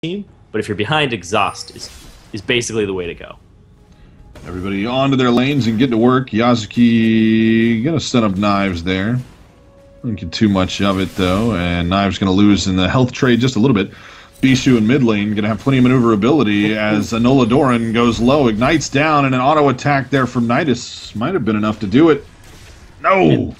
team, but if you're behind, exhaust is basically the way to go. Everybody onto their lanes and get to work. Yazuki gonna set up Knives there. Don't get too much of it though, and Knives gonna lose in the health trade just a little bit. Bischu in mid lane gonna have plenty of maneuverability as Anolandoran goes low, ignites down, and an auto attack there from Nydus might have been enough to do it. No! And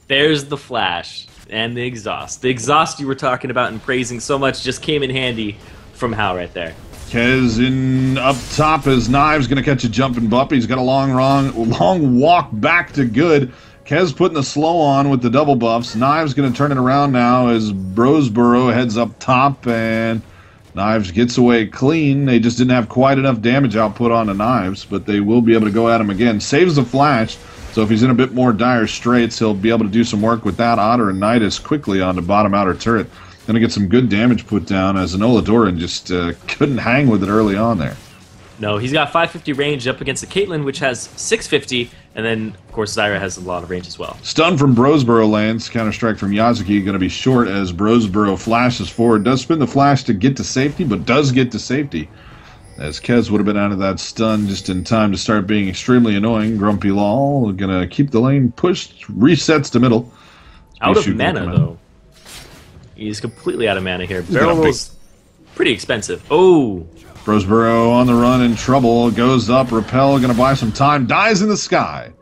there's the flash and the exhaust. The exhaust you were talking about and praising so much just came in handy from Hal right there. Kez in up top as Knives going to catch a jumping bup. He's got a long walk back to good. Kez putting the slow on with the double buffs. Knives going to turn it around now as Broseboro heads up top and Knives gets away clean. They just didn't have quite enough damage output on the Knives, but they will be able to go at him again. Saves the flash, so if he's in a bit more dire straits, he'll be able to do some work with that Otter and Nydus quickly on the bottom outer turret. Going to get some good damage put down as Anolandoran just couldn't hang with it early on there. No, he's got 550 range up against the Caitlyn, which has 650, and then, of course, Zyra has a lot of range as well. Stun from Broseboro lands. Counter-strike from Yazuki going to be short as Broseboro flashes forward. Does spin the flash to get to safety, but does get to safety. As Kez would have been out of that stun just in time to start being extremely annoying. Grumpylol going to keep the lane pushed, resets to middle. Out of mana, though. He's completely out of mana here. Barrel roll's pretty expensive. Oh! Broseboro on the run in trouble. Goes up. Repel going to buy some time. Dies in the sky.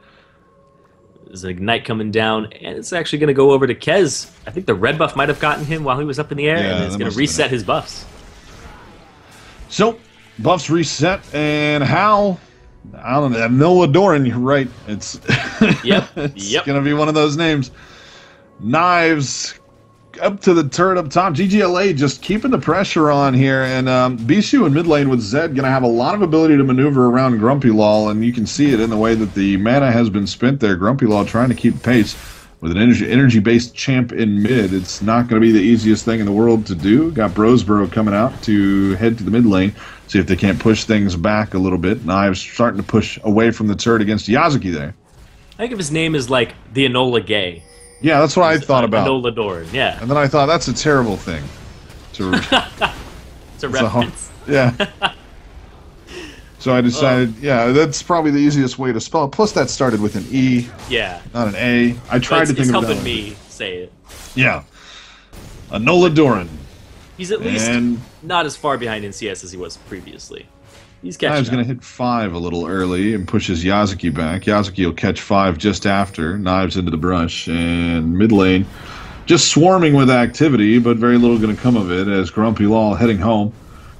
There's an Ignite coming down, and it's actually going to go over to Kez. I think the red buff might have gotten him while he was up in the air, and it's going to reset his buffs. So, buffs reset, and Hal... I don't know. Anolandoran, you're right. It's, it's going to be one of those names. Knives... up to the turret up top. ggLA just keeping the pressure on here, and Bischu in mid lane with Zed going to have a lot of ability to maneuver around Grumpylol, and you can see it in the way that the mana has been spent there. Grumpylol trying to keep pace with an energy-based champ in mid. It's not going to be the easiest thing in the world to do. Got Broseboro coming out to head to the mid lane, see if they can't push things back a little bit. Knives starting to push away from the turret against Yazuki there. I think if his name is like the Enola Gay. Yeah, that's what I thought about. Anolandoran, yeah. And then I thought, that's a terrible thing. It's a reference. Yeah. So I decided, yeah, that's probably the easiest way to spell it. Plus, that started with an E, not an A. I tried to think of it. It's helping me say it. Yeah. Anolandoran. He's at least not as far behind in CS as he was previously. He's catching up. Knives going to hit 5 a little early and pushes Yazuki back. Yazuki will catch 5 just after. Knives into the brush. And mid lane just swarming with activity, but very little going to come of it as Grumpylol heading home.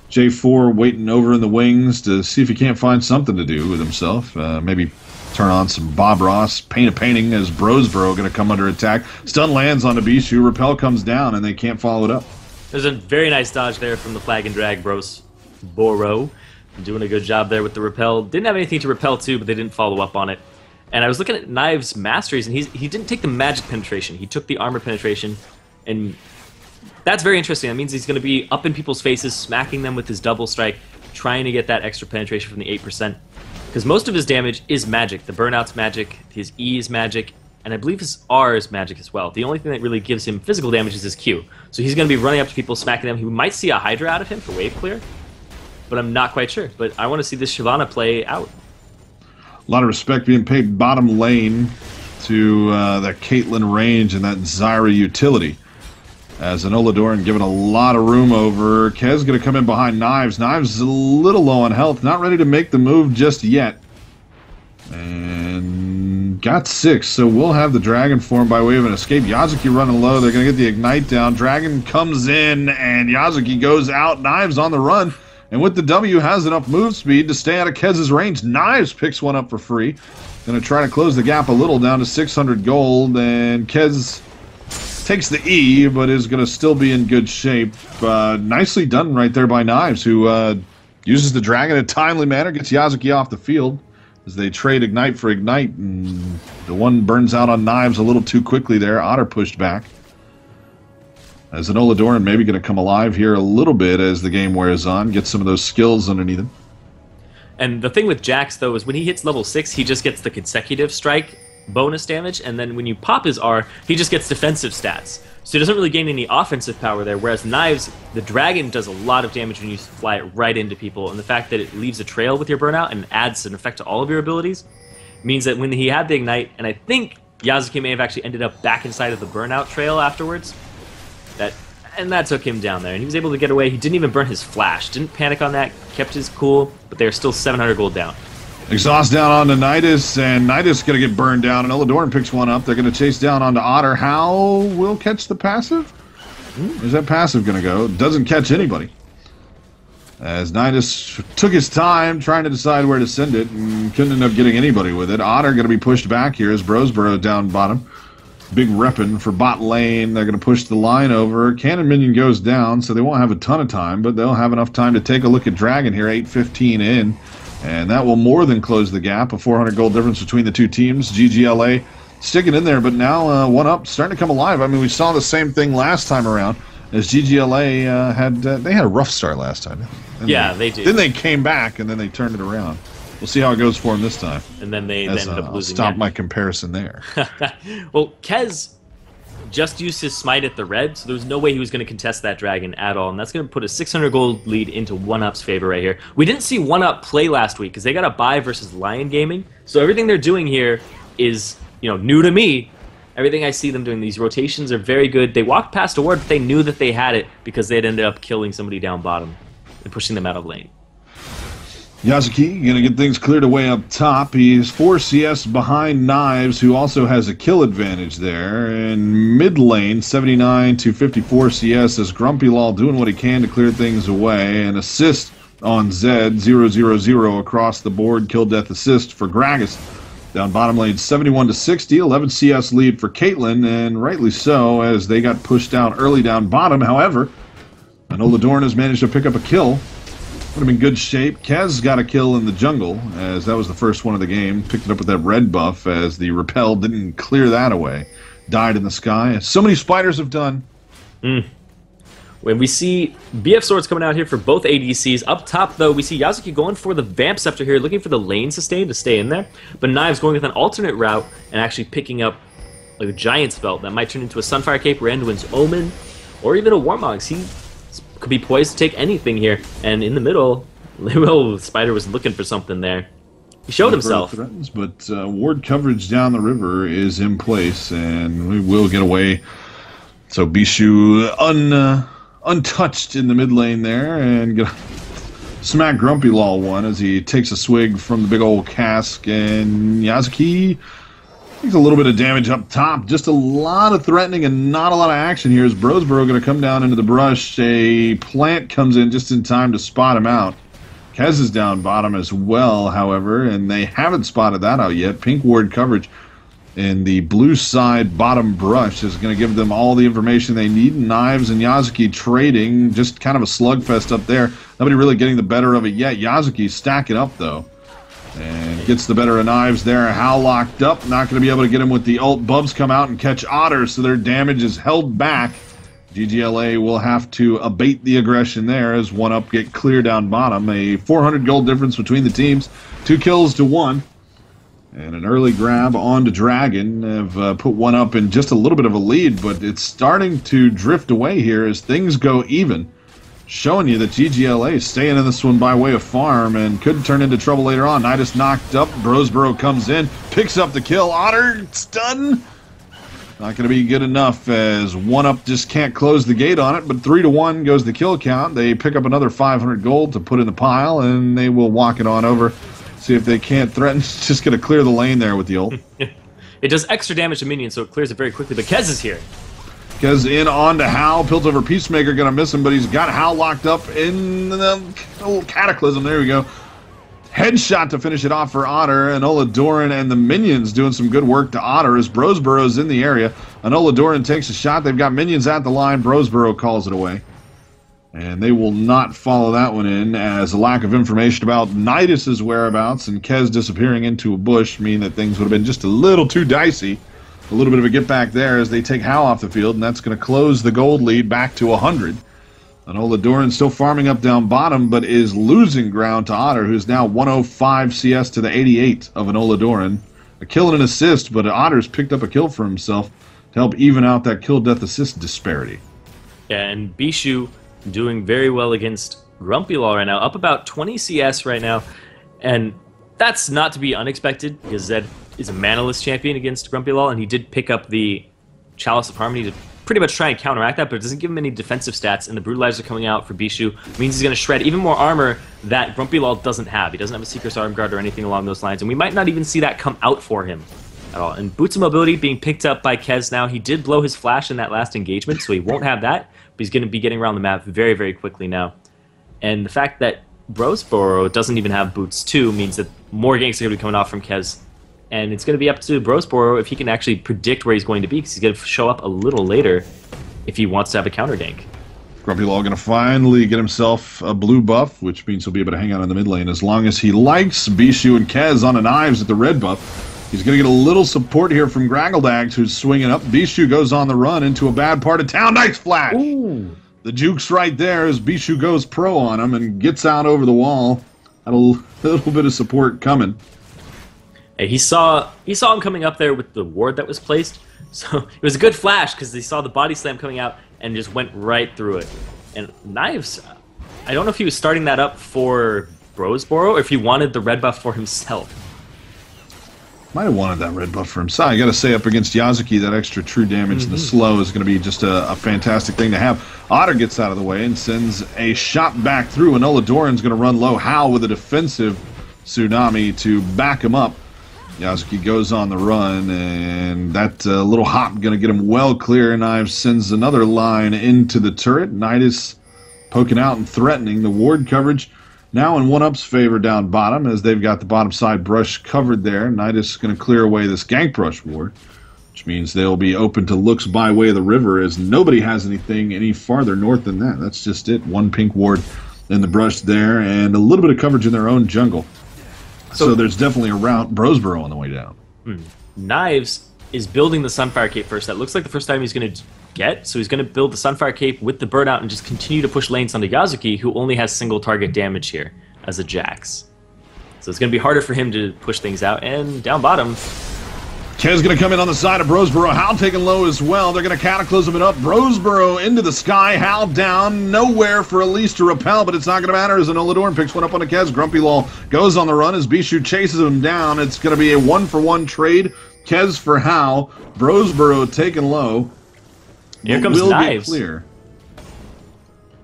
J4 waiting over in the wings to see if he can't find something to do with himself. Maybe turn on some Bob Ross, paint a painting as Broseboro going to come under attack. Stun lands on the Bischu. Repel comes down, and they can't follow it up. There's a very nice dodge there from the flag and drag Broseboro. Doing a good job there with the repel. Didn't have anything to repel to, but they didn't follow up on it. And I was looking at Knives' masteries, and he didn't take the magic penetration. He took the armor penetration, and that's very interesting. That means he's going to be up in people's faces, smacking them with his double strike, trying to get that extra penetration from the 8%. Because most of his damage is magic. The burnout's magic, his E is magic, and I believe his R is magic as well. The only thing that really gives him physical damage is his Q. So he's going to be running up to people, smacking them. He might see a Hydra out of him for wave clear, but I'm not quite sure. But I want to see this Shyvanna play out. A lot of respect being paid bottom lane to that Caitlyn range and that Zyra utility. As Anolandoran given a lot of room over. Kez going to come in behind Knives. Knives is a little low on health. Not ready to make the move just yet. And got 6. So we'll have the Dragon form by way of an escape. Yazuki running low. They're going to get the Ignite down. Dragon comes in and Yazuki goes out. Knives on the run. And with the W, has enough move speed to stay out of Kez's range. Knives picks one up for free. Going to try to close the gap a little down to 600 gold. And Kez takes the E, but is going to still be in good shape. Nicely done right there by Knives, who uses the Dragon in a timely manner. Gets Yazuki off the field as they trade Ignite for Ignite. And the one burns out on Knives a little too quickly there. Otter pushed back. As Anolandoran maybe going to come alive here a little bit as the game wears on, get some of those skills underneath him. And the thing with Jax, though, is when he hits level 6, he just gets the consecutive strike bonus damage, and then when you pop his R, he just gets defensive stats. So he doesn't really gain any offensive power there, whereas Knives, the dragon does a lot of damage when you fly it right into people, and the fact that it leaves a trail with your burnout and adds an effect to all of your abilities means that when he had the Ignite, and I think Yazuki may have actually ended up back inside of the burnout trail afterwards, that took him down there, and he was able to get away. He didn't even burn his flash, didn't panic on that, kept his cool, but they're still 700 gold down. Exhaust down onto Nydus, and Nydus going to get burned down, and Anolandoran picks one up. They're going to chase down onto Otter. How will catch the passive? Where's that passive going to go? Doesn't catch anybody. As Nydus took his time trying to decide where to send it, and couldn't end up getting anybody with it. Otter going to be pushed back here as Broseboro down bottom. Big reppin' for bot lane. They're going to push the line over. Cannon minion goes down, so they won't have a ton of time, but they'll have enough time to take a look at Dragon here, 8:15 in. And that will more than close the gap, a 400 gold difference between the two teams. ggLA sticking in there, but now one up, starting to come alive. I mean, we saw the same thing last time around, as ggLA they had a rough start last time. They did. Then they came back, and then they turned it around. We'll see how it goes for them this time. And then they ended up losing. Stop my comparison there. Well, Kez just used his smite at the red, so there was no way he was going to contest that dragon at all, and that's going to put a 600 gold lead into 1UP's favor right here. We didn't see 1UP play last week because they got a bye versus Lion Gaming, so everything they're doing here is, new to me. Everything I see them doing, these rotations are very good. They walked past a ward, but they knew that they had it because they had ended up killing somebody down bottom and pushing them out of lane. Yazuki going to get things cleared away up top. He's 4 CS behind Knives, who also has a kill advantage there. In mid lane, 79 to 54 CS as Grumpylol doing what he can to clear things away. An assist on Zed, 0-0-0 across the board. Kill death assist for Gragas. Down bottom lane, 71 to 60, 11 CS lead for Caitlyn, and rightly so as they got pushed down early down bottom. However, Anolandoran has managed to pick up a kill. Would have been good shape. Kez got a kill in the jungle, as that was the first one of the game. Picked it up with that red buff, as the repel didn't clear that away. Died in the sky, as so many spiders have done. When we see BF swords coming out here for both ADCs. Up top, though, we see Yazuki going for the Vamp Scepter here, looking for the lane sustain to stay in there. But Knives going with an alternate route and actually picking up like a Giant's Belt that might turn into a Sunfire Cape or Anduin's Omen, or even a Warmogs. He could be poised to take anything here. And in the middle, Spider was looking for something there. He showed himself. Threatens, but ward coverage down the river is in place, and we will get away. So Bischu untouched in the mid lane there, and gonna smack Grumpylol one as he takes a swig from the big old cask, and Yazuki takes a little bit of damage up top. Just a lot of threatening and not a lot of action here as Broseboro going to come down into the brush. A plant comes in just in time to spot him out. Kez is down bottom as well, however, and they haven't spotted that out yet. Pink ward coverage in the blue side bottom brush is going to give them all the information they need. Knives and Yazuki trading, just kind of a slugfest up there. Nobody really getting the better of it yet. Yazuki stacking up, though. And gets the better of Knives there. How locked up. Not going to be able to get him with the ult. Bubs come out and catch Otter, so their damage is held back. ggLA will have to abate the aggression there as 1UP get clear down bottom. A 400 gold difference between the teams. 2 kills to 1. And an early grab onto Dragon. Have put 1UP in just a little bit of a lead, but it's starting to drift away here as things go even. Showing you that ggLA is staying in this one by way of farm and could turn into trouble later on. Nydus knocked up. Broseboro comes in, picks up the kill. Otter stun. Not going to be good enough as 1UP just can't close the gate on it, but 3-1 goes the kill count. They pick up another 500 gold to put in the pile, and they will walk it on over. See if they can't threaten. It's just going to clear the lane there with the ult. It does extra damage to minions, so it clears it very quickly, but Kez is here. Kez in on to Hal. Piltover Peacemaker going to miss him, but he's got Hal locked up in the little Cataclysm. There we go. Headshot to finish it off for Otter. Anolandoran and the minions doing some good work to Otter as Broseboro's in the area. Anolandoran takes a shot. They've got minions at the line. Broseboro calls it away. And they will not follow that one in, as a lack of information about Nydus's whereabouts and Kez disappearing into a bush mean that things would have been just a little too dicey. A little bit of a get back there as they take Hal off the field, and that's going to close the gold lead back to 100. Anolandoran still farming up down bottom, but is losing ground to Otter, who's now 105 CS to the 88 of Anolandoran. A kill and an assist, but Otter's picked up a kill for himself. to help even out that kill-death assist disparity. Yeah, and Bischu doing very well against Grumpylol right now, up about 20 CS right now, and that's not to be unexpected because Zed is a manaless champion against Grumpylol, and he did pick up the Chalice of Harmony to pretty much try and counteract that, but it doesn't give him any defensive stats, and the Brutalizer coming out for Bischu means he's going to shred even more armor that Grumpylol doesn't have. He doesn't have a Seeker's Arm Guard or anything along those lines, and we might not even see that come out for him at all. And Boots of Mobility being picked up by Kez now. He did blow his flash in that last engagement, so he won't have that, but he's going to be getting around the map very, very quickly now. And the fact that Broseboro doesn't even have Boots 2 means that more ganks are going to be coming off from Kez. And it's going to be up to Broseboro if he can actually predict where he's going to be, because he's going to show up a little later if he wants to have a counter gank. Grumpylol going to finally get himself a blue buff, which means he'll be able to hang out in the mid lane as long as he likes Bischu and Kez on the knives at the red buff. He's going to get a little support here from Gragas, who's swinging up. Bischu goes on the run into a bad part of town. Nice flash! Ooh. The juke's right there as Bischu goes pro on him and gets out over the wall. Had a little bit of support coming. Hey, he saw him coming up there with the ward that was placed, so it was a good flash because he saw the body slam coming out and just went right through it. And Knives, I don't know if he was starting that up for Broseboro or if he wanted the red buff for himself. Might have wanted that red buff for himself. I got to say, up against Yazuki, that extra true damage and the slow is going to be just a fantastic thing to have. Otter gets out of the way and sends a shot back through. Anolandoran's going to run low. Howl with a defensive tsunami to back him up. Yazuki goes on the run, and that little hop going to get him well clear. Knives sends another line into the turret. Nydus poking out and threatening. The ward coverage now in 1UP's favor down bottom, as they've got the bottom side brush covered there. Nydus is going to clear away this gank brush ward, which means they'll be open to looks by way of the river, as nobody has anything any farther north than that. That's just it. One pink ward in the brush there, and a little bit of coverage in their own jungle. So there's definitely a route. Broseboro on the way down. Knives is building the Sunfire Cape first. That looks like the first time he's going to get. So he's going to build the Sunfire Cape with the burnout and just continue to push lanes onto Yazuki, who only has single target damage here as a Jax. So it's going to be harder for him to push things out. And down bottom, Kez going to come in on the side of Broseboro. Howl taking low as well. They're going to cataclysm it up. Broseboro into the sky. Howl down. Nowhere for Elise to repel, but it's not going to matter as Anolandoran picks one up on the Kez. Grumpylol goes on the run as Bischu chases him down. It's going to be a 1-for-1 trade. Kez for Howl. Broseboro taken low. Here comes Knives. Clear.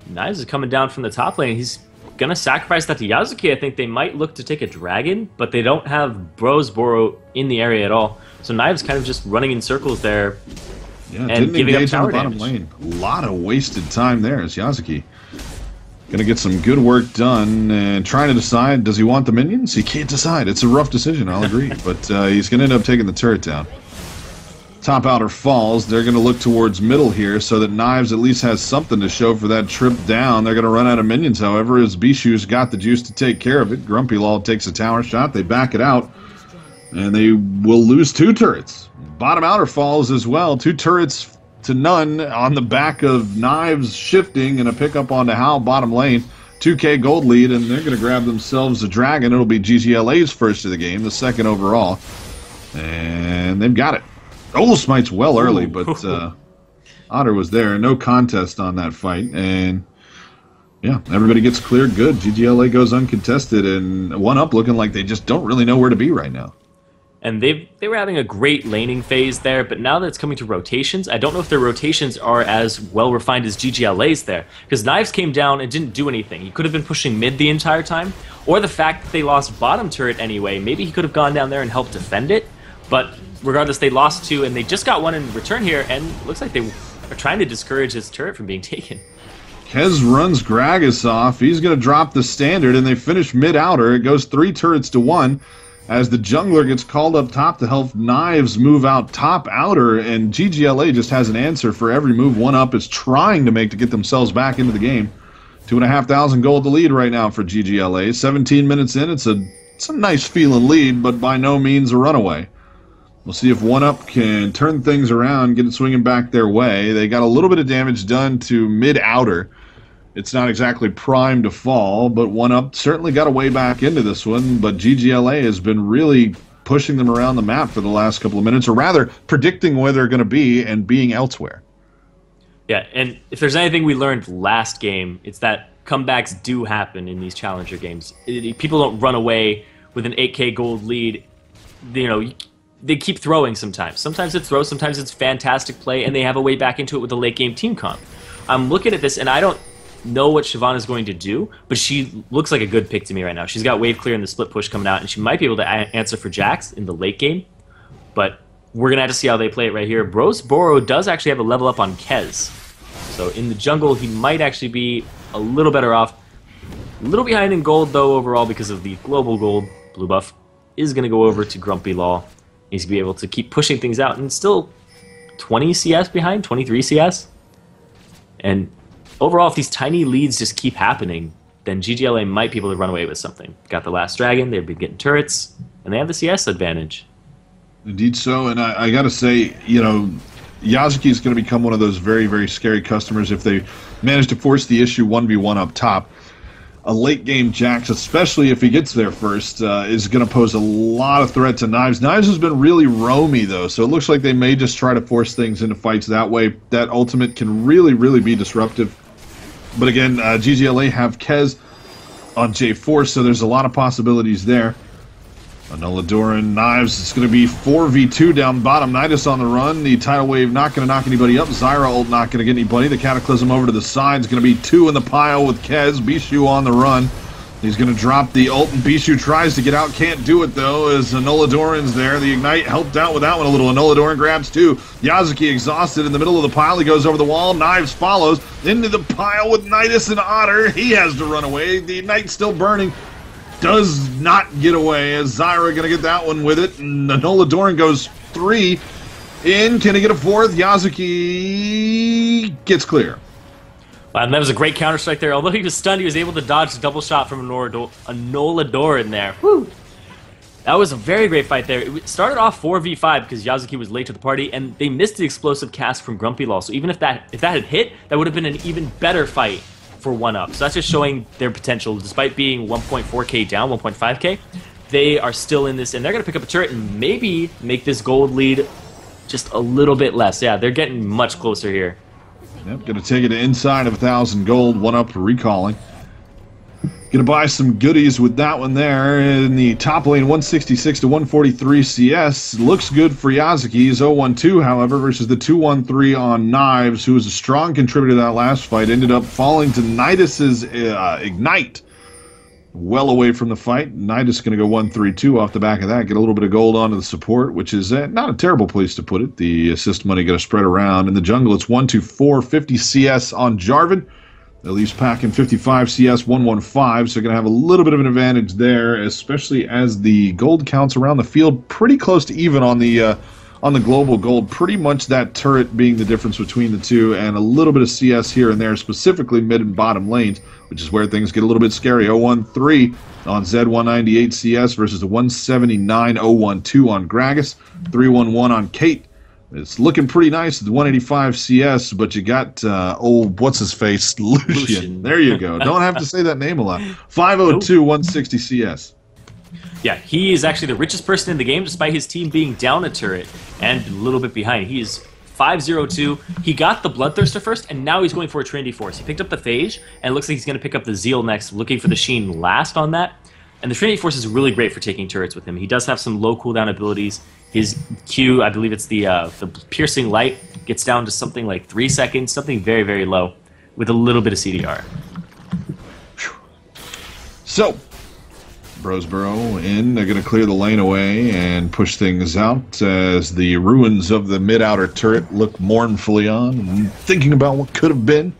Knives is coming down from the top lane. He's going to sacrifice that to Yazuki. I think they might look to take a dragon, but they don't have Broseboro in the area at all. So Knives kind of just running in circles there, and giving up tower damage. Lane. A lot of wasted time there as Yazuki gonna get some good work done and trying to decide, does he want the minions? He can't decide. It's a rough decision, I'll agree, but he's gonna end up taking the turret down. Top outer falls. They're gonna look towards middle here so that Knives at least has something to show for that trip down. They're gonna run out of minions, however, as Bischu's got the juice to take care of it. Grumpylol takes a tower shot. They back it out. And they will lose 2 turrets. Bottom outer falls as well. 2 turrets to none on the back of Knives shifting and a pickup onto Howl bottom lane. 2K gold lead, and they're going to grab themselves a dragon. It'll be ggLA's first of the game, the second overall. And they've got it. Smite's well early, but Otter was there. No contest on that fight. And yeah, everybody gets cleared good. ggLA goes uncontested, and 1UP looking like they just don't really know where to be right now. And they were having a great laning phase there, but now that it's coming to rotations, I don't know if their rotations are as well refined as ggLA's there. Because Knives came down and didn't do anything. He could have been pushing mid the entire time, or the fact that they lost bottom turret anyway. Maybe he could have gone down there and helped defend it, but regardless, they lost 2, and they just got 1 in return here, and it looks like they are trying to discourage his turret from being taken. Kez runs Gragas off. He's going to drop the standard, and they finish mid-outer. It goes 3 turrets to 1. As the jungler gets called up top to help Knives move out top outer, and ggLA just has an answer for every move 1UP is trying to make to get themselves back into the game. 2,500 gold to lead right now for ggLA. 17 minutes in, it's a nice feeling lead, but by no means a runaway. We'll see if 1UP can turn things around, get it swinging back their way. They got a little bit of damage done to mid-outer. It's not exactly primed to fall, but 1UP certainly got a way back into this one, but ggLA has been really pushing them around the map for the last couple of minutes, or rather predicting where they're going to be and being elsewhere. Yeah, and if there's anything we learned last game, it's that comebacks do happen in these challenger games. People don't run away with an 8k gold lead. You know, they keep throwing sometimes. Sometimes it's throw, sometimes it's fantastic play, and they have a way back into it with a late game team comp. I'm looking at this, and I don't know what Shyvanna is going to do, but she looks like a good pick to me right now. She's got wave clear and the split push coming out, and she might be able to answer for Jax in the late game, but we're going to have to see how they play it right here. Broseboro does actually have a level up on Kez. So in the jungle, he might actually be a little better off. A little behind in gold, though, overall, because of the global gold. Blue buff is going to go over to Grumpylol. He's going to be able to keep pushing things out, and still 20 CS behind, 23 CS. And overall, if these tiny leads just keep happening, then ggLA might be able to run away with something. Got the last dragon, they've been getting turrets, and they have the CS advantage. Indeed so, and I got to say, you know, Yazuki is going to become one of those very, very scary customers if they manage to force the issue 1v1 up top. A late-game Jax, especially if he gets there first, is going to pose a lot of threat to Knives. Knives has been really roamy, though, so it looks like they may just try to force things into fights that way. That ultimate can really, really be disruptive. But again, ggLA have Kez on J4, so there's a lot of possibilities there. Anolandoran, Knives, it's going to be 4v2 down bottom. Nydus on the run. The tidal wave not going to knock anybody up. Zyra ult not going to get anybody. The Cataclysm over to the side is going to be 2 in the pile with Kez. Bischu on the run. He's going to drop the ult, and Bischu tries to get out. Can't do it, though, as Anolandoran's there. The Ignite helped out with that one a little. Anolandoran grabs 2. Yazuki exhausted in the middle of the pile. He goes over the wall. Knives follows into the pile with Nydus and Otter. He has to run away. The Ignite's still burning. Does not get away, as Zyra going to get that one with it. And Anolandoran goes 3 in. Can he get a 4th? Yazuki gets clear. And that was a great counter-strike there. Although he was stunned, he was able to dodge the double shot from Anolandoran there. Woo! That was a very great fight there. It started off 4v5 because Yazuki was late to the party, and they missed the explosive cast from Grumpylol. So even if that had hit, that would have been an even better fight for 1UP. So that's just showing their potential. Despite being 1.4k down, 1.5k, they are still in this, and they're going to pick up a turret and maybe make this gold lead just a little bit less. Yeah, they're getting much closer here. Yep, going to take it to inside of 1,000 gold, 1UP recalling. Going to buy some goodies with that one there. In the top lane, 166 to 143 CS. Looks good for Yazuki. He's 0-1-2, however, versus the 2-1-3 on Knives, who was a strong contributor to that last fight. Ended up falling to Nydus's Ignite. Well away from the fight. Nydus going to go 1-3-2 off the back of that. Get a little bit of gold onto the support, which is not a terrible place to put it. The assist money going to spread around. In the jungle, it's 1-2-4, 50 CS on Jarvan. Elise packing 55 CS, 115, so going to have a little bit of an advantage there, especially as the gold counts around the field pretty close to even on the global gold. Pretty much that turret being the difference between the two, and a little bit of CS here and there, specifically mid and bottom lanes, which is where things get a little bit scary. 0-1-3 on Zed, 198 CS versus the 179 0-1-2 on Gragas, 3-1-1 on Kate. It's looking pretty nice at the 185 CS, but you got old what's-his-face, Lucian. There you go. Don't have to say that name a lot. 502, 160 CS. Yeah, he is actually the richest person in the game, despite his team being down a turret and a little bit behind. He is 502. He got the Bloodthirster first, and now he's going for a Trinity Force. He picked up the Phage, and it looks like he's going to pick up the Zeal next, looking for the Sheen last on that. And the Trinity Force is really great for taking turrets with him. He does have some low cooldown abilities. His Q, I believe it's the Piercing Light, gets down to something like 3 seconds, something very, very low, with a little bit of CDR. So, Broseboro in. They're going to clear the lane away and push things out as the ruins of the mid-outer turret look mournfully on, thinking about what could have been.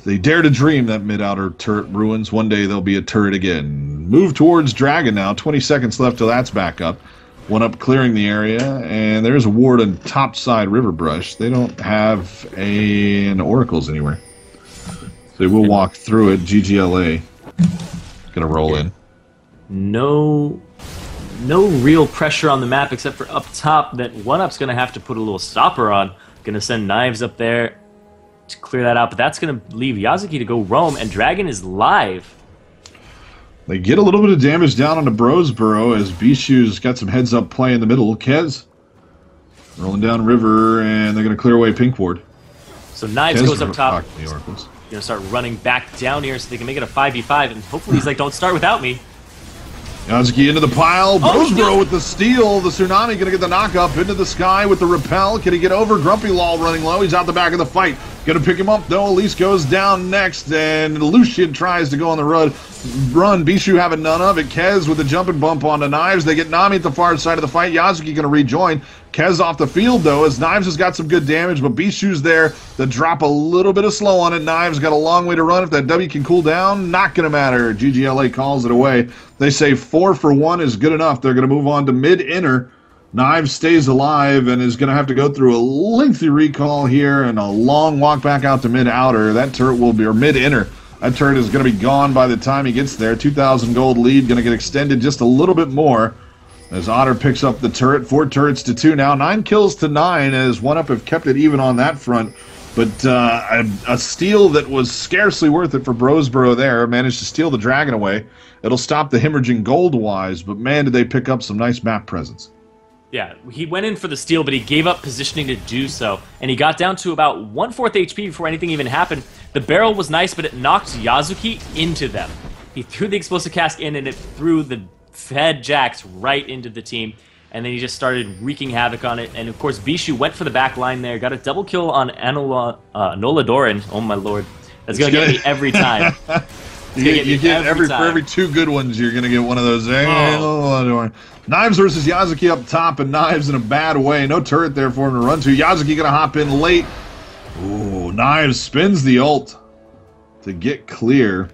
They dare to dream that mid-outer turret ruins. One day there'll be a turret again. Move towards Dragon now. 20 seconds left till that's back up. 1UP clearing the area, and there's a ward on top side River Brush. They don't have an Oracles anywhere. They will walk through it. ggLA gonna roll in. No real pressure on the map except for up top that 1UP's gonna have to put a little stopper on. Gonna send Knives up there to clear that out, but that's gonna leave Yazuki to go roam, and Dragon is live. They get a little bit of damage down onto Broseboro as Bischu's got some heads-up play in the middle. Kez rolling down river, and they're going to clear away pink ward. So Knives goes up top. Going to start running back down here so they can make it a 5v5, and hopefully he's like, don't start without me. Yazuki into the pile. Broseboro with the steal. The Tsunami going to get the knock up into the sky with the repel. Can he get over? Grumpylol running low. He's out the back of the fight. Going to pick him up, though. Elise goes down next, and Lucian tries to go on the run. Bischu having none of it. Kez with a jumping bump onto Knives. They get Nami at the far side of the fight. Yazuki going to rejoin. Kez off the field, though, as Knives has got some good damage, but Bischu's there to drop a little bit of slow on it. Knives got a long way to run. If that W can cool down, not going to matter. ggLA calls it away. They say 4 for 1 is good enough. They're going to move on to mid-inner. Knives stays alive and is going to have to go through a lengthy recall here and a long walk back out to mid-outer. That turret will be, or mid-inner. That turret is going to be gone by the time he gets there. 2,000 gold lead, going to get extended just a little bit more as Otter picks up the turret. 4 turrets to 2 now. 9 kills to 9 as One Up have kept it even on that front. But a steal that was scarcely worth it for Broseboro there. Managed to steal the dragon away. It'll stop the hemorrhaging gold-wise, but man, did they pick up some nice map presence. Yeah, he went in for the steal, but he gave up positioning to do so. And he got down to about 1/4 HP before anything even happened. The barrel was nice, but it knocked Yazuki into them. He threw the explosive cask in, and it threw the Fed Jax right into the team. And then he just started wreaking havoc on it. And of course, Bischu went for the back line there. Got a double kill on Anolandoran. Oh my lord. That's going to get me every time. You get for every 2 good ones, you're going to get one of those. Oh. Knives versus Yazuki up top, and Knives in a bad way. No turret there for him to run to. Yazuki going to hop in late. Ooh, Knives spins the ult to get clear.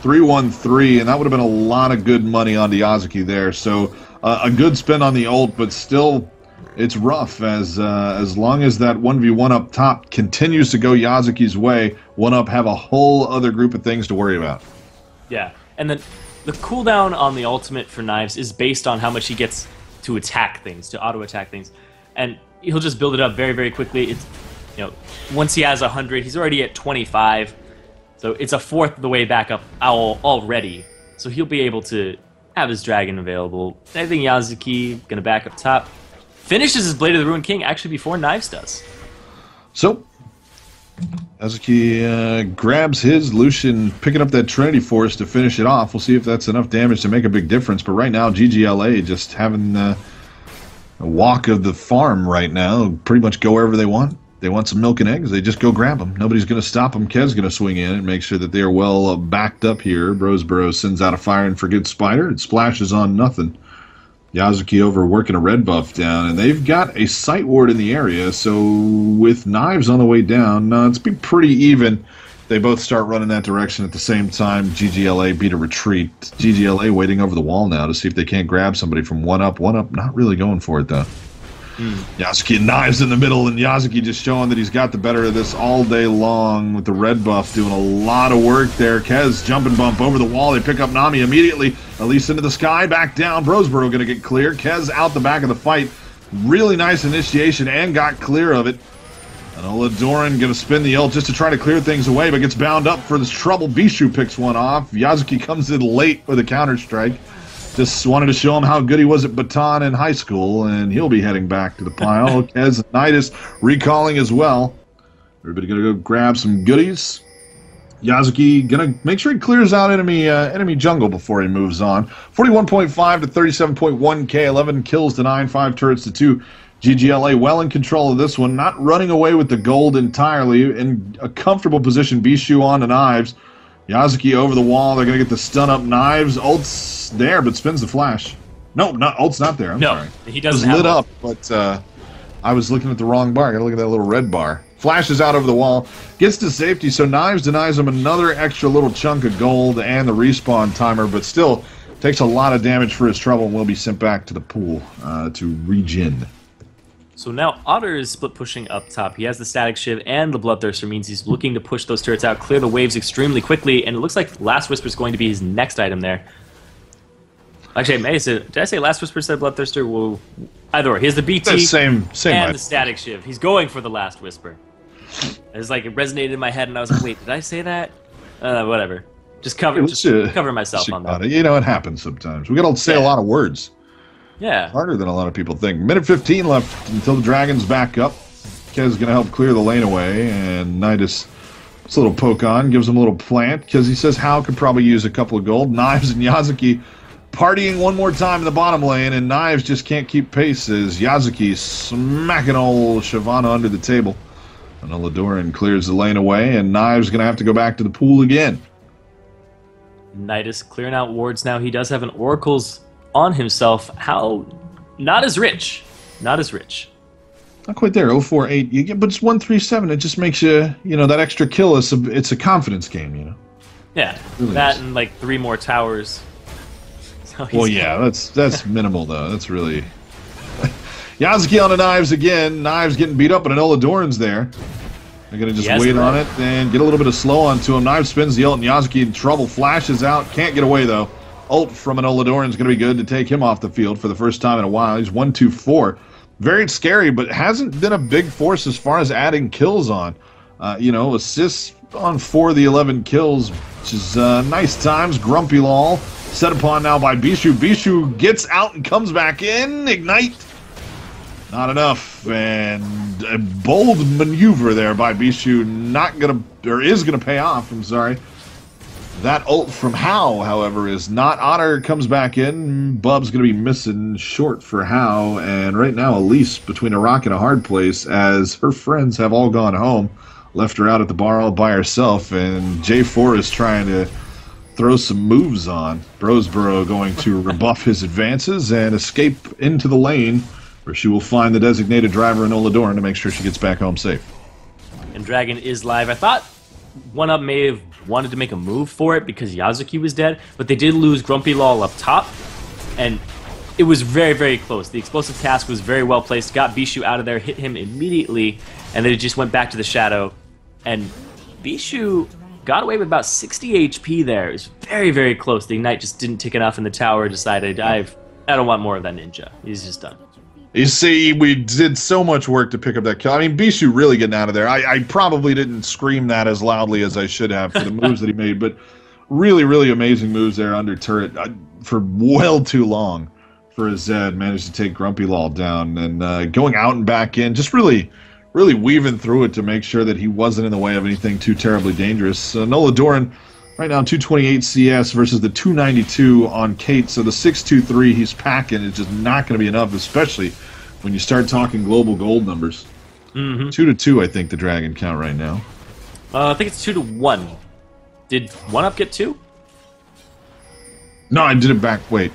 3-1-3, and that would have been a lot of good money onto Yazuki there. So a good spin on the ult, but still it's rough as long as that 1v1 up top continues to go Yazuki's way, One Up have a whole other group of things to worry about. Yeah, and then the cooldown on the ultimate for Knives is based on how much he gets to attack things, to auto-attack things. And he'll just build it up very, very quickly. It's, once he has 100, he's already at 25. So it's a fourth of the way back up already. So he'll be able to have his dragon available. I think Yazuki going to back up top. Finishes his Blade of the Ruined King actually before Knives does. So Yazuki grabs his Lucian, picking up that Trinity Force to finish it off. We'll see if that's enough damage to make a big difference. But right now, ggLA just having a walk of the farm right now. Pretty much go wherever they want. They want some milk and eggs, they just go grab them. Nobody's going to stop them. Kev's going to swing in and make sure that they are well backed up here. Broseboro sends out a Fire and Forget Spider. It splashes on nothing. Yazuki over working a red buff down, and they've got a sight ward in the area, so with Knives on the way down, it's been pretty even. They both start running that direction at the same time. ggLA beat a retreat. ggLA waiting over the wall now to see if they can't grab somebody from One Up. One Up not really going for it, though. Yazuki and Knives in the middle, and Yazuki just showing that he's got the better of this all day long with the red buff, doing a lot of work there. Kez jumping bump over the wall. They pick up Nami immediately. Elise into the sky, back down. Broseboro going to get clear. Kez out the back of the fight. Really nice initiation and got clear of it. Anolandoran going to spin the ult just to try to clear things away, but gets bound up for this trouble. Bischu picks one off. Yazuki comes in late with a counter-strike. Just wanted to show him how good he was at Baton in high school, and he'll be heading back to the pile. Kez and Nydus recalling as well. Everybody going to go grab some goodies. Yazuki going to make sure he clears out enemy jungle before he moves on. 41.5 to 37.1k, 11 kills to 9, 5 turrets to 2. ggLA well in control of this one, not running away with the gold entirely. In a comfortable position, Bischu on to Knives. Yazuki over the wall. They're going to get the stun up. Knives. Ult's there, but spins the flash. No, Ult's not there. I'm sorry. He doesn't have it. It was lit ult. up, but I was looking at the wrong bar. I got to look at that little red bar. Flashes out over the wall. Gets to safety, so Knives denies him another extra little chunk of gold and the respawn timer, but still takes a lot of damage for his trouble and will be sent back to the pool to regen. So now Otter is split pushing up top. He has the Static Shiv and the Bloodthirster, means he's looking to push those turrets out, clear the waves extremely quickly, and it looks like Last Whisper is going to be his next item there. Actually, did I say Last Whisper instead of Bloodthirster? Well, either or. He has the BT same and item. the Static Shiv. He's going for the Last Whisper. It's like it resonated in my head, and I was like, wait, did I say that? Whatever. Just cover myself on that. You know, it happens sometimes. We got to say a lot of words. Yeah. Harder than a lot of people think. Minute 15 left until the Dragon's back up. Kez going to help clear the lane away, and Nydus, it's a little poke on, gives him a little plant, because he says Hao could probably use a couple of gold. Knives and Yazuki partying one more time in the bottom lane, and Knives just can't keep pace as Yazuki smacking old Shyvanna under the table. Anolandoran clears the lane away, and Knives going to have to go back to the pool again. Nydus clearing out wards now. He does have an Oracle's on himself. How? Not as rich. Not as rich. Not quite there. 0-4-8. You get, but it's 1-3-7. It just makes you, that extra kill it's a confidence game, Yeah, really that is. And like 3 more towers. So well, yeah, that's minimal though. That's really Yazuki on the Knives again. Knives getting beat up, but Anolandoran's there. They're gonna just wait on it and get a little bit of slow onto him. Knives spins the ult, and Yazuki in trouble. Flashes out, can't get away though. Ult from Anolandoran's gonna be good to take him off the field for the first time in a while. He's 1-2-4. Very scary, but hasn't been a big force as far as adding kills on. Assists on 4 of the 11 kills, which is nice times. Grumpylol set upon now by Bischu. Bischu gets out and comes back in. Ignite. Not enough, and a bold maneuver there by Bischu. Is gonna pay off. I'm sorry. That ult from Hao, however, is not. Otter comes back in. Bub's going to be missing short for Hao. And right now, Elise between a rock and a hard place as her friends have all gone home. Left her out at the bar all by herself. And J4 is trying to throw some moves on. Broseboro going to rebuff his advances and escape into the lane, where she will find the designated driver Anolandoran to make sure she gets back home safe. And Dragon is live. I thought OneUp may have wanted to make a move for it because Yazuki was dead, but they did lose Grumpylol up top, and it was very, very close. The explosive task was very well placed, got Bischu out of there, hit him immediately, and then it just went back to the shadow, and Bischu got away with about 60 HP there. It was very, very close. The Ignite just didn't tick enough, and the tower decided, I don't want more of that ninja. He's just done. You see, we did so much work to pick up that kill. I mean, Bischu really getting out of there. I probably didn't scream that as loudly as I should have for the moves that he made, but really, really amazing moves there under turret for well too long for a Zed. Managed to take Grumpylol down and going out and back in, just really, really weaving through it to make sure that he wasn't in the way of anything too terribly dangerous. Anolandoran right now 228 CS versus the 292 on Kate, so the 623 he's packing is just not going to be enough, especially when you start talking global gold numbers. 2-2, I think the Dragon count right now. I think it's 2-1. Did OneUp get 2? No, I did it back. Wait,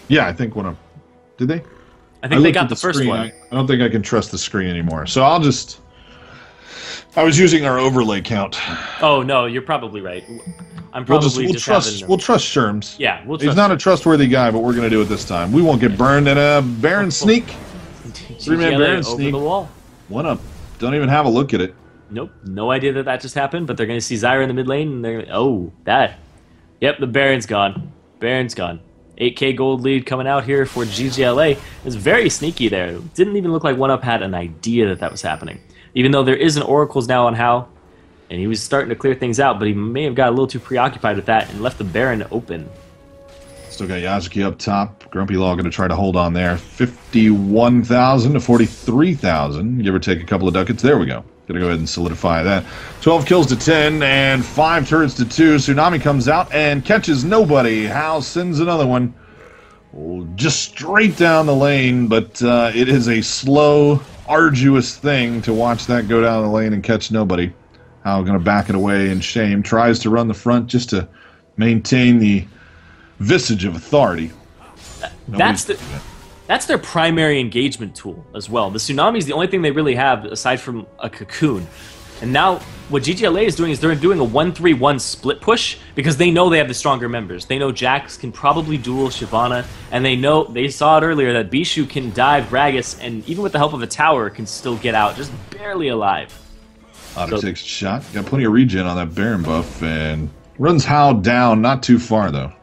yeah, I think OneUp. Did they? I think they got the first one. I don't think I can trust the screen anymore, so I'll just. I was using our overlay count. Oh no, you're probably right. I'm probably we'll trust Sherms. Yeah, He's not a trustworthy guy, but we're going to do it this time. We won't get burned in a Baron sneak. 3-man Baron sneak. The wall. OneUp. Don't even have a look at it. Nope, no idea that just happened, but they're going to see Zyra in the mid lane, and they're Yep, the Baron's gone. Baron's gone. 8k gold lead coming out here for ggLA. It's very sneaky there. It didn't even look like OneUp had an idea that was happening. Even though there is an Oracle's now on Hao, and he was starting to clear things out, but he may have got a little too preoccupied with that and left the Baron open. Still got Yazuki up top. Grumpylol going to try to hold on there. 51,000 to 43,000. Give or take a couple of ducats. There we go. Going to go ahead and solidify that. 12 kills to 10 and 5 turrets to 2. Tsunami comes out and catches nobody. Hao sends another one. Just straight down the lane, but it is a slow, arduous thing to watch that go down the lane and catch nobody. Hao going to back it away in shame. Tries to run the front just to maintain the visage of authority. That's their primary engagement tool as well. The Tsunami is the only thing they really have aside from a cocoon. And now what ggLA is doing is they're doing a 1-3-1 split push because they know they have the stronger members. They know Jax can probably duel Shyvanna, and they saw it earlier that Bischu can dive Gragas, and even with the help of a tower can still get out, just barely alive. Otter takes a shot. Got plenty of regen on that Baron buff, and runs Hao down, not too far though.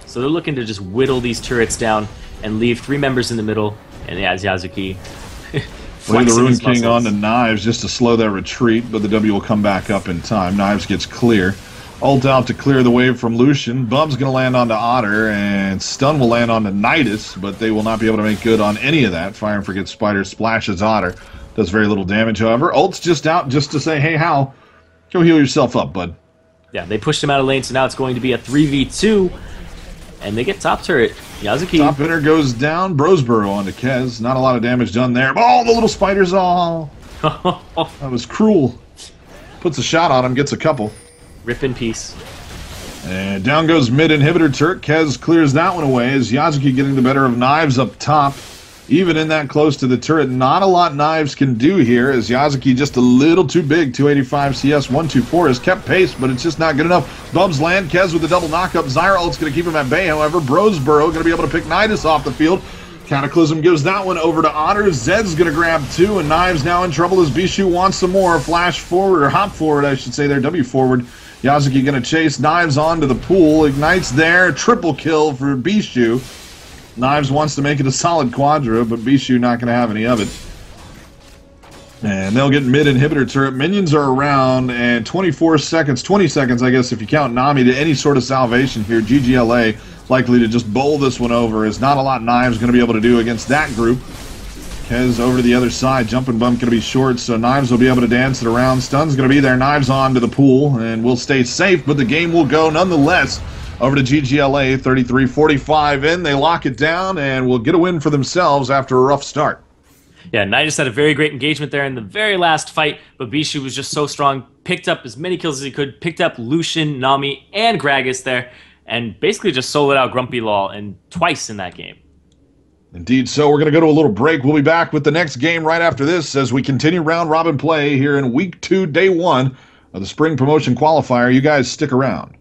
So they're looking to just whittle these turrets down and leave 3 members in the middle, and Yazuki Putting the Ruin King on to Knives just to slow that retreat, but the W will come back up in time. Knives gets clear. Ult out to clear the way from Lucian. Bub's going to land onto Otter, and stun will land onto Nydus, but they will not be able to make good on any of that. Fire and Forget Spider splashes Otter. Does very little damage, however. Ult's just out just to say, hey, Hal, go heal yourself up, bud. Yeah, they pushed him out of lane, so now it's going to be a 3v2. And they get top turret. Yazuki. Top hitter goes down. Broseboro onto Kez. Not a lot of damage done there. Oh, the little spiders. Oh, that was cruel. Puts a shot on him, gets a couple. Rip in peace. And down goes mid inhibitor turret. Kez clears that one away as Yazuki getting the better of Knives up top. Even in that close to the turret, not a lot Knives can do here as Yazuki just a little too big. 285 CS, 124 has kept pace, but it's just not good enough. Bubs land, Kez with the double knockup. Zyra ult's going to keep him at bay, however. Broseboro going to be able to pick Nydus off the field. Cataclysm gives that one over to Otter. Zed's going to grab two, and Knives now in trouble as Bischu wants some more. Flash forward, or hop forward, I should say there, W forward. Yazuki going to chase Knives onto the pool. Ignites there, triple kill for Bischu. Knives wants to make it a solid quadra, but Bischu not going to have any of it. And they'll get mid inhibitor turret. Minions are around, and 24 seconds, 20 seconds, I guess, if you count Nami to any sort of salvation here. ggLA likely to just bowl this one over. Is not a lot Knives going to be able to do against that group. Kez over to the other side. Jumping bump going to be short, so Knives will be able to dance it around. Stun's going to be there. Knives on to the pool, and will stay safe, but the game will go nonetheless. Over to ggLA, 33-45 in. They lock it down and will get a win for themselves after a rough start. Yeah, Nydus had a very great engagement there in the very last fight, but Bischu was just so strong, picked up as many kills as he could, picked up Lucian, Nami, and Gragas there, and basically just soloed out Grumpylol and twice in that game. Indeed so. We're going to go to a little break. We'll be back with the next game right after this as we continue round-robin play here in Week 2, Day 1 of the Spring Promotion Qualifier. You guys stick around.